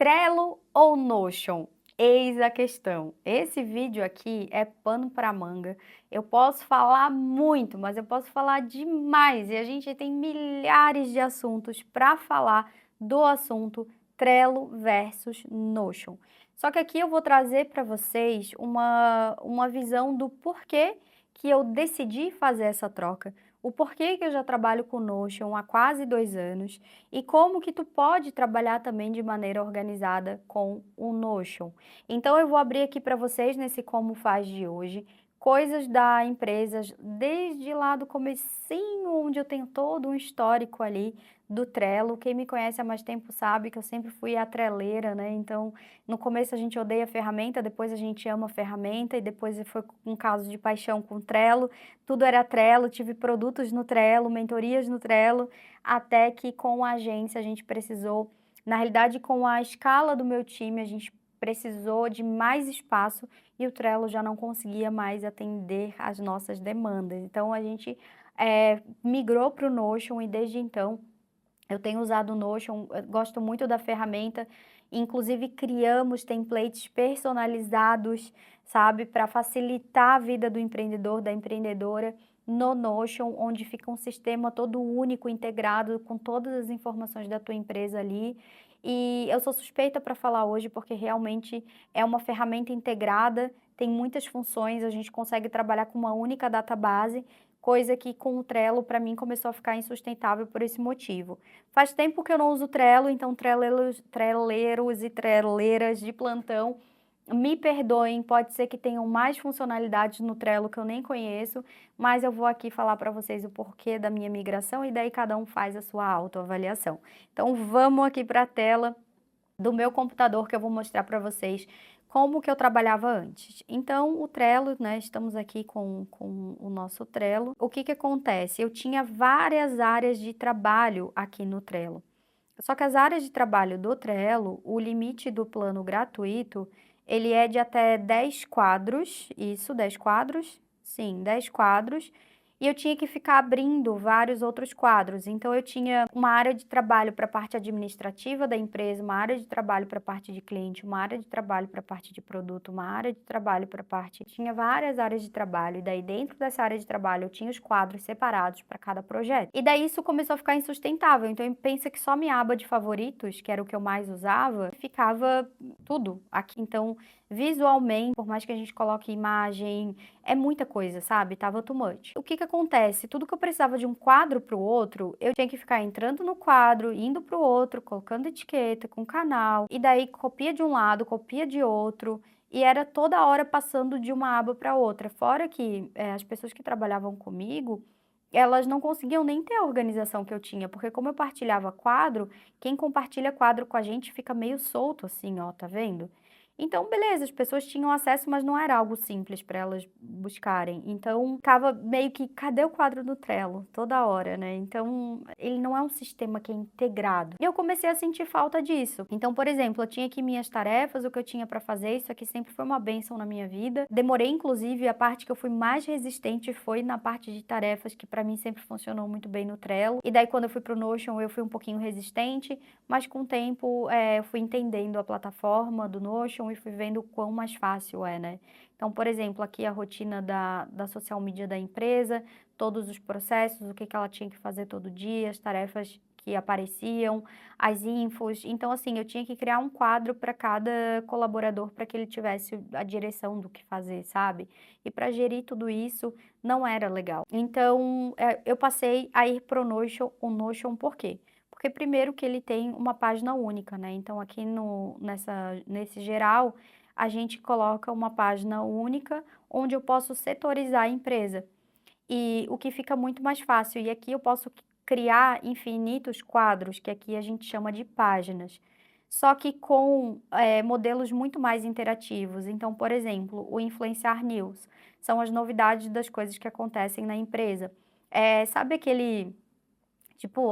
Trello ou Notion? Eis a questão. Esse vídeo aqui é pano para manga. Eu posso falar muito, mas eu posso falar demais. E a gente tem milhares de assuntos para falar do assunto Trello versus Notion. Só que aqui eu vou trazer para vocês uma visão do porquê que eu decidi fazer essa troca. O porquê que eu já trabalho com Notion há quase 2 anos e como que tu pode trabalhar também de maneira organizada com o Notion. Então eu vou abrir aqui para vocês nesse como faz de hoje, coisas da empresa desde lá do comecinho, onde eu tenho todo um histórico ali do Trello. Quem me conhece há mais tempo sabe que eu sempre fui a treleira, né? Então, no começo a gente odeia a ferramenta, depois a gente ama a ferramenta e depois foi um caso de paixão com o Trello. Tudo era Trello, tive produtos no Trello, mentorias no Trello, até que com a agência a gente precisou, na realidade com a escala do meu time, a gente precisou de mais espaço e o Trello já não conseguia mais atender às nossas demandas. Então a gente migrou para o Notion e desde então eu tenho usado o Notion, eu gosto muito da ferramenta, inclusive criamos templates personalizados, sabe, para facilitar a vida do empreendedor, da empreendedora no Notion, onde fica um sistema todo único, integrado, com todas as informações da tua empresa ali. E eu sou suspeita para falar hoje, porque realmente é uma ferramenta integrada, tem muitas funções, a gente consegue trabalhar com uma única database, coisa que com o Trello, para mim, começou a ficar insustentável por esse motivo. Faz tempo que eu não uso Trello, então treleiros e treleiras de plantão, me perdoem, pode ser que tenham mais funcionalidades no Trello que eu nem conheço, mas eu vou aqui falar para vocês o porquê da minha migração e daí cada um faz a sua autoavaliação. Então vamos aqui para a tela do meu computador que eu vou mostrar para vocês como que eu trabalhava antes. Então, o Trello, né, estamos aqui com o nosso Trello. O que que acontece? Eu tinha várias áreas de trabalho aqui no Trello. Só que as áreas de trabalho do Trello, o limite do plano gratuito, ele é de até 10 quadros, isso, 10 quadros? Sim, 10 quadros. E eu tinha que ficar abrindo vários outros quadros. Então, eu tinha uma área de trabalho para a parte administrativa da empresa, uma área de trabalho para a parte de cliente, uma área de trabalho para a parte de produto, uma área de trabalho para a parte. Tinha várias áreas de trabalho. E daí, dentro dessa área de trabalho, eu tinha os quadros separados para cada projeto. E daí, isso começou a ficar insustentável. Então, pensa que só minha aba de favoritos, que era o que eu mais usava, ficava tudo aqui. Então, visualmente, por mais que a gente coloque imagem, é muita coisa, sabe? Tava too much. O que que acontece? Tudo que eu precisava de um quadro para o outro, eu tinha que ficar entrando no quadro, indo para o outro, colocando etiqueta com canal, e daí copia de um lado, copia de outro, e era toda hora passando de uma aba para outra. Fora que as pessoas que trabalhavam comigo, elas não conseguiam nem ter a organização que eu tinha, porque como eu partilhava quadro, quem compartilha quadro com a gente fica meio solto assim, ó, tá vendo? Então, beleza, as pessoas tinham acesso, mas não era algo simples para elas buscarem. Então, ficava meio que, cadê o quadro do Trello? Toda hora, né? Então, ele não é um sistema que é integrado. E eu comecei a sentir falta disso. Então, por exemplo, eu tinha aqui minhas tarefas, o que eu tinha para fazer, isso aqui sempre foi uma bênção na minha vida. Demorei, inclusive, a parte que eu fui mais resistente foi na parte de tarefas, que para mim sempre funcionou muito bem no Trello. E daí, quando eu fui pro Notion, eu fui um pouquinho resistente, mas com o tempo, eu fui entendendo a plataforma do Notion e fui vendo o quão mais fácil é, né? Então, por exemplo, aqui a rotina da social media da empresa, todos os processos, o que que ela tinha que fazer todo dia, as tarefas que apareciam, as infos. Então, assim, eu tinha que criar um quadro para cada colaborador para que ele tivesse a direção do que fazer, sabe? E para gerir tudo isso não era legal. Então, eu passei a ir pro Notion, o Notion por quê? Porque primeiro que ele tem uma página única, né? Então aqui nesse geral, a gente coloca uma página única onde eu posso setorizar a empresa. E o que fica muito mais fácil. E aqui eu posso criar infinitos quadros, que aqui a gente chama de páginas. Só que com modelos muito mais interativos. Então, por exemplo, o Influenciar News. São as novidades das coisas que acontecem na empresa. Sabe aquele... Tipo,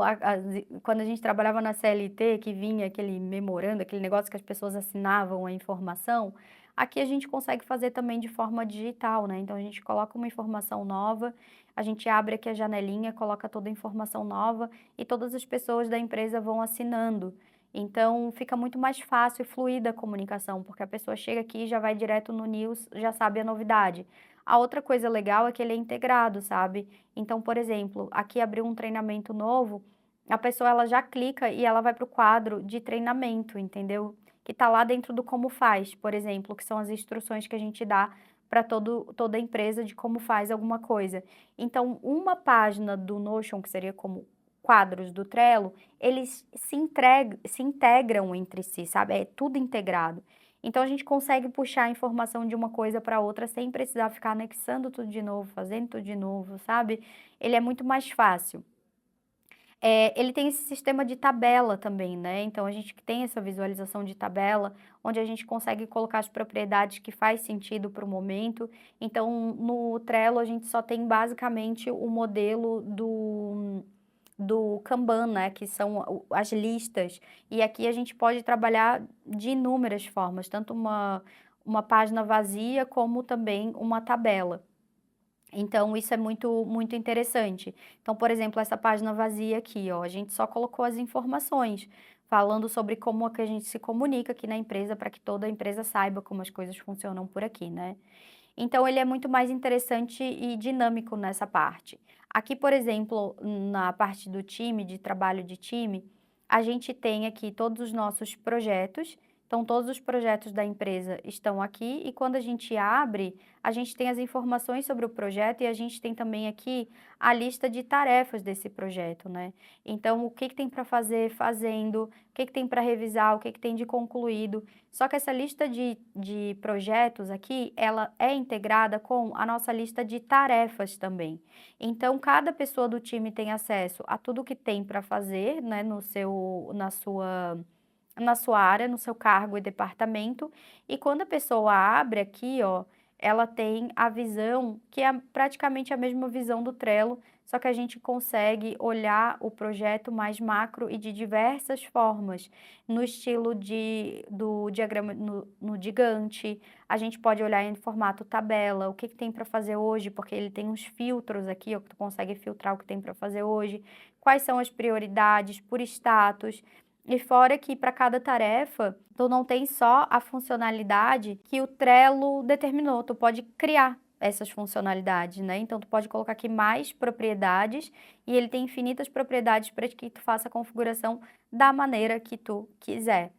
quando a gente trabalhava na CLT, que vinha aquele memorando, aquele negócio que as pessoas assinavam a informação, aqui a gente consegue fazer também de forma digital, né? Então, a gente coloca uma informação nova, a gente abre aqui a janelinha, coloca toda a informação nova e todas as pessoas da empresa vão assinando. Então, fica muito mais fácil e fluida a comunicação, porque a pessoa chega aqui e já vai direto no news, já sabe a novidade. A outra coisa legal é que ele é integrado, sabe? Então, por exemplo, aqui abriu um treinamento novo, a pessoa ela já clica e ela vai para o quadro de treinamento, entendeu? Que está lá dentro do como faz, por exemplo, que são as instruções que a gente dá para toda empresa de como faz alguma coisa. Então, uma página do Notion, que seria como quadros do Trello, eles se integram entre si, sabe? É tudo integrado. Então, a gente consegue puxar a informação de uma coisa para outra sem precisar ficar anexando tudo de novo, fazendo tudo de novo, sabe? Ele é muito mais fácil. Ele tem esse sistema de tabela também, né? Então, a gente tem essa visualização de tabela, onde a gente consegue colocar as propriedades que faz sentido para o momento. Então, no Trello, a gente só tem basicamente o modelo do Kanban, né, que são as listas. E aqui a gente pode trabalhar de inúmeras formas, tanto uma página vazia como também uma tabela. Então, isso é muito interessante. Então, por exemplo, essa página vazia aqui, ó, a gente só colocou as informações, falando sobre como é que a gente se comunica aqui na empresa, para que toda a empresa saiba como as coisas funcionam por aqui, né? Então, ele é muito mais interessante e dinâmico nessa parte. Aqui, por exemplo, na parte do time, de trabalho de time, a gente tem aqui todos os nossos projetos. Então, todos os projetos da empresa estão aqui e quando a gente abre, a gente tem as informações sobre o projeto e a gente tem também aqui a lista de tarefas desse projeto, né? Então, o que que tem para fazer fazendo, o que que tem para revisar, o que que tem de concluído. Só que essa lista de projetos aqui, ela é integrada com a nossa lista de tarefas também. Então, cada pessoa do time tem acesso a tudo que tem para fazer, né, na sua área, no seu cargo e departamento. E quando a pessoa abre aqui, ó, ela tem a visão que é praticamente a mesma visão do Trello, só que a gente consegue olhar o projeto mais macro e de diversas formas, no estilo do diagrama no gigante. A gente pode olhar em formato tabela, o que que tem para fazer hoje, porque ele tem uns filtros aqui, ó, que tu consegue filtrar o que tem para fazer hoje, quais são as prioridades por status. E fora que para cada tarefa, tu não tem só a funcionalidade que o Trello determinou, tu pode criar essas funcionalidades, né? Então, tu pode colocar aqui mais propriedades e ele tem infinitas propriedades para que tu faça a configuração da maneira que tu quiser.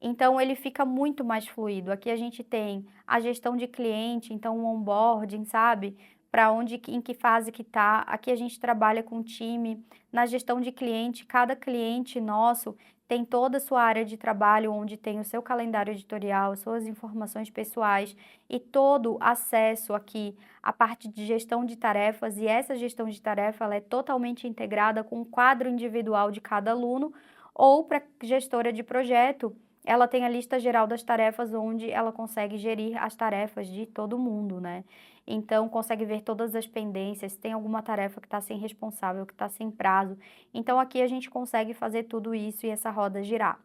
Então, ele fica muito mais fluido. Aqui a gente tem a gestão de cliente, então o onboarding, sabe? Para onde, em que fase que tá. Aqui a gente trabalha com time. Na gestão de cliente, cada cliente nosso tem toda a sua área de trabalho, onde tem o seu calendário editorial, suas informações pessoais e todo acesso aqui à parte de gestão de tarefas. E essa gestão de tarefa ela é totalmente integrada com o quadro individual de cada aluno ou para gestora de projeto. Ela tem a lista geral das tarefas, onde ela consegue gerir as tarefas de todo mundo, né? Então, consegue ver todas as pendências, se tem alguma tarefa que está sem responsável, que está sem prazo. Então, aqui a gente consegue fazer tudo isso e essa roda girar.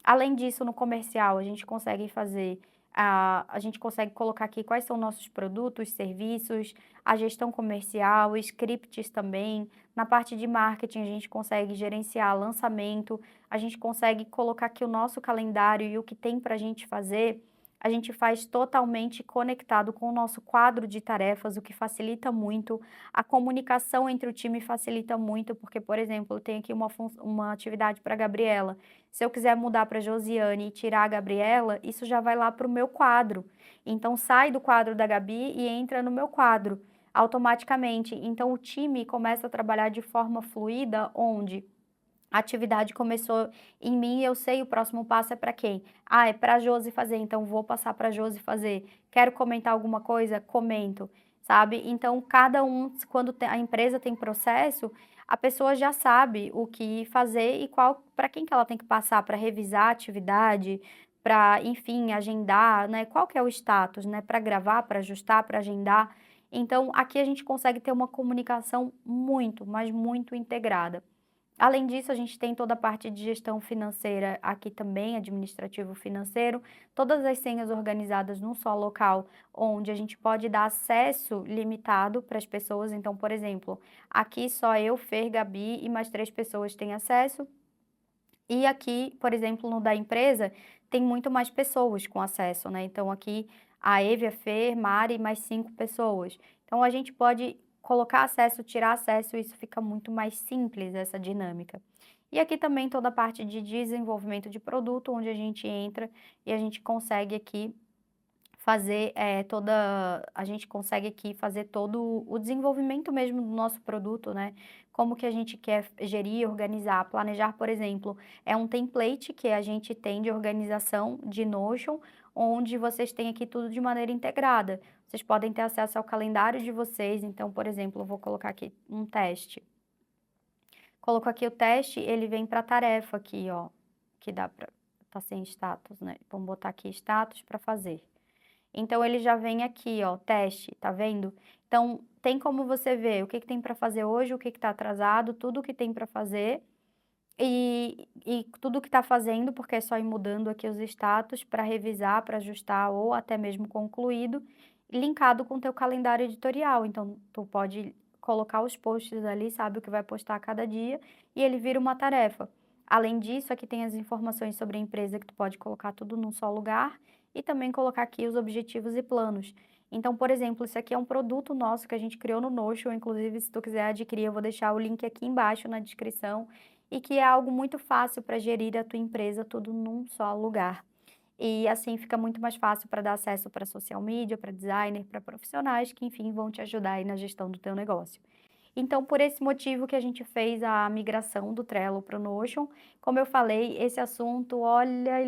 Além disso, no comercial, a gente consegue fazer, a gente consegue colocar aqui quais são nossos produtos, serviços, a gestão comercial, scripts também. Na parte de marketing, a gente consegue gerenciar lançamento, a gente consegue colocar aqui o nosso calendário e o que tem para a gente fazer. A gente faz totalmente conectado com o nosso quadro de tarefas, o que facilita muito. A comunicação entre o time facilita muito, porque, por exemplo, eu tenho aqui uma atividade para a Gabriela. Se eu quiser mudar para a Josiane e tirar a Gabriela, isso já vai lá para o meu quadro. Então, sai do quadro da Gabi e entra no meu quadro automaticamente. Então, o time começa a trabalhar de forma fluida, onde a atividade começou em mim e eu sei o próximo passo é para quem. Ah, é para a Josi fazer, então vou passar para a Josi fazer. Quero comentar alguma coisa? Comento, sabe? Então, cada um, quando a empresa tem processo, a pessoa já sabe o que fazer e qual para quem que ela tem que passar para revisar a atividade, para, enfim, agendar, né? Qual que é o status, né? Para gravar, para ajustar, para agendar. Então, aqui a gente consegue ter uma comunicação muito, mas muito integrada. Além disso, a gente tem toda a parte de gestão financeira aqui também, administrativo financeiro, todas as senhas organizadas num só local, onde a gente pode dar acesso limitado para as pessoas. Então, por exemplo, aqui só eu, Fer, Gabi e mais 3 pessoas têm acesso. E aqui, por exemplo, no da empresa, tem muito mais pessoas com acesso, né? Então aqui a Evia, Fer, Mari, mais 5 pessoas. Então a gente pode colocar acesso, tirar acesso, e isso fica muito mais simples, essa dinâmica. E aqui também toda a parte de desenvolvimento de produto, onde a gente entra e a gente consegue aqui fazer a gente consegue aqui fazer todo o desenvolvimento mesmo do nosso produto, né? Como que a gente quer gerir, organizar, planejar, por exemplo, é um template que a gente tem de organização de Notion, onde vocês têm aqui tudo de maneira integrada. Vocês podem ter acesso ao calendário de vocês, então, por exemplo, eu vou colocar aqui um teste. Coloco aqui o teste, ele vem para a tarefa aqui, ó, que dá para tá sem status, né? Vamos botar aqui status para fazer. Então ele já vem aqui, ó, teste, tá vendo? Então tem como você ver o que que tem para fazer hoje, o que que tá atrasado, tudo que tem para fazer e tudo que tá fazendo, porque é só ir mudando aqui os status para revisar, para ajustar ou até mesmo concluído, linkado com o teu calendário editorial. Então tu pode colocar os posts ali, sabe o que vai postar a cada dia e ele vira uma tarefa. Além disso, aqui tem as informações sobre a empresa que tu pode colocar tudo num só lugar e também colocar aqui os objetivos e planos. Então, por exemplo, isso aqui é um produto nosso que a gente criou no Notion, inclusive se tu quiser adquirir, eu vou deixar o link aqui embaixo na descrição, e que é algo muito fácil para gerir a tua empresa tudo num só lugar. E assim fica muito mais fácil para dar acesso para social media, para designer, para profissionais que, enfim, vão te ajudar aí na gestão do teu negócio. Então, por esse motivo que a gente fez a migração do Trello para o Notion. Como eu falei, esse assunto, olha,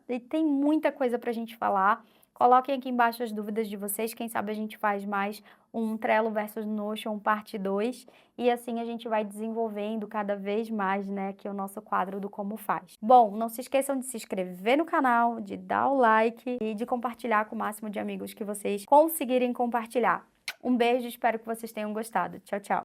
e tem muita coisa para a gente falar. Coloquem aqui embaixo as dúvidas de vocês, quem sabe a gente faz mais um Trello versus Notion parte 2, e assim a gente vai desenvolvendo cada vez mais, né, aqui o nosso quadro do Como Faz. Bom, não se esqueçam de se inscrever no canal, de dar o like e de compartilhar com o máximo de amigos que vocês conseguirem compartilhar. Um beijo, espero que vocês tenham gostado. Tchau, tchau!